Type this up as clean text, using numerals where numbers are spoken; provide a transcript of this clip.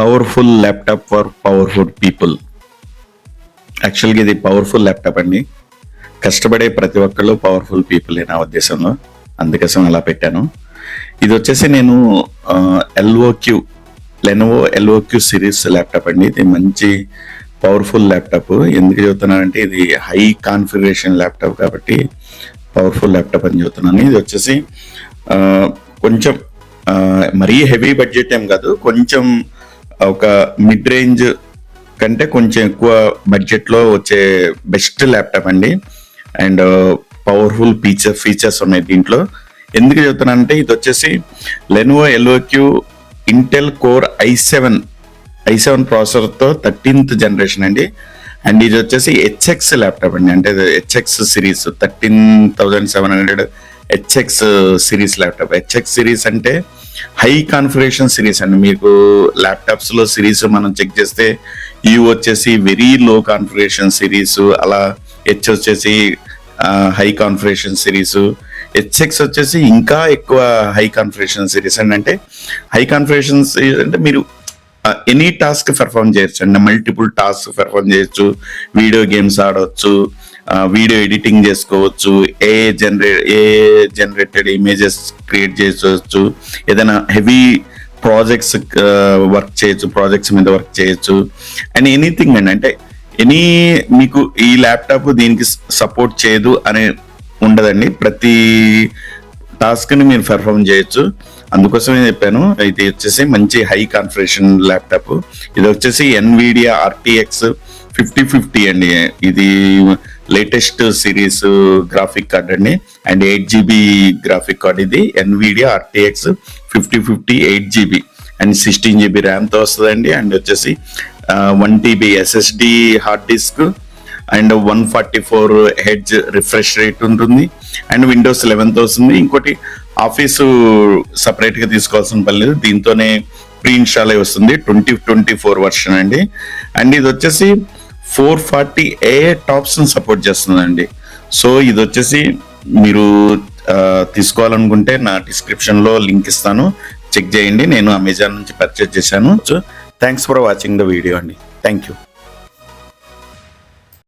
Powerful laptop for powerful people. యాక్చువల్గా ఇది powerful laptop అండి. కష్టపడే ప్రతి ఒక్కళ్ళు పవర్ఫుల్ పీపుల్ నా ఉద్దేశంలో, అందుకోసం అలా పెట్టాను. ఇది వచ్చేసి నేను లెనోవో ఎల్ఓక్యూ సిరీస్ ల్యాప్టాప్ అండి. ఇది మంచి పవర్ఫుల్ ల్యాప్టాప్. ఎందుకు చెబుతున్నానంటే ఇది హై కాన్ఫిగరేషన్ ల్యాప్టాప్ కాబట్టి పవర్ఫుల్ ల్యాప్టాప్ అని చెబుతున్నాను. ఇది వచ్చేసి కొంచెం మరీ హెవీ బడ్జెట్ ఏం కాదు, కొంచెం ఒక మిడ్ రేంజ్ కంటే కొంచెం ఎక్కువ బడ్జెట్లో వచ్చే బెస్ట్ ల్యాప్టాప్ అండి. అండ్ పవర్ఫుల్ ఫీచర్స్ ఉన్నాయి దీంట్లో. ఎందుకు చెబుతున్నానంటే ఇది వచ్చేసి Lenovo LOQ Intel core i7 ప్రాసెసర్తో 13th జనరేషన్ అండి. అండ్ ఇది వచ్చేసి హెచ్ఎక్స్ ల్యాప్టాప్ అండి. అంటే HX series 13700 HX series laptop. HX series అంటే హై కాన్ఫిగరేషన్ సిరీస్ అండి. మీకు ల్యాప్టాప్స్లో సిరీస్ మనం చెక్ చేస్తే ఇవి వచ్చేసి వెరీ లో కాన్ఫిగరేషన్ సిరీస్, అలా హెచ్ వచ్చేసి హై కాన్ఫిగరేషన్ సిరీస్, హెచ్ఎక్స్ వచ్చేసి ఇంకా ఎక్కువ హై కాన్ఫిగరేషన్ సిరీస్ అండి. అంటే హై కాన్ఫిగరేషన్ సిరీస్ అంటే మీరు ఎనీ టాస్క్ పెర్ఫామ్ చేయొచ్చు అండి. మల్టిపుల్ టాస్క్ పెర్ఫామ్ చేయొచ్చు, వీడియో గేమ్స్ ఆడవచ్చు, వీడియో ఎడిటింగ్ చేసుకోవచ్చు, ఏ జనరేటెడ్ ఇమేజెస్ క్రియేట్ చేసుకోవచ్చు, ఏదైనా హెవీ ప్రాజెక్ట్స్ ప్రాజెక్ట్స్ మీద వర్క్ చేయొచ్చు అండ్ ఎనీథింగ్ అండి. అంటే మీకు ఈ ల్యాప్టాప్ దీనికి సపోర్ట్ చేయదు అని ఉండదండి. ప్రతి టాస్క్ని మీరు పెర్ఫామ్ చేయొచ్చు. అందుకోసమే చెప్పాను. ఇది వచ్చేసి మంచి హై కాన్ఫిగరేషన్ ల్యాప్టాప్. ఇది వచ్చేసి ఎన్విడియా RTX 5050 అండి. ఇది లేటెస్ట్ సిరీస్ గ్రాఫిక్ కార్డ్ అండి. And 8GB graphic card. ఇది Nvidia RTX 5050 8GB and 16GB ర్యామ్తో వస్తుందండి. అండ్ వచ్చేసి 1TB SSD hard disk and 144Hz refresh rate ఉంటుంది. అండ్ Windows 11తో వస్తుంది. ఇంకోటి ఆఫీసు సపరేట్గా తీసుకోవాల్సిన పని లేదు, దీంతోనే ప్రీ ఇన్స్టాల్ అయి వస్తుంది. 2024 వర్షన్ అండి. అండ్ ఇది వచ్చేసి 440A టాప్స్ని సపోర్ట్ చేస్తుందండి. సో ఇది వచ్చేసి మీరు తీసుకోవాలనుకుంటే నా డిస్క్రిప్షన్లో లింక్ ఇస్తాను, చెక్ చేయండి. నేను అమెజాన్ నుంచి పర్చేజ్ చేశాను. So thanks for watching the video అండి. Thank you.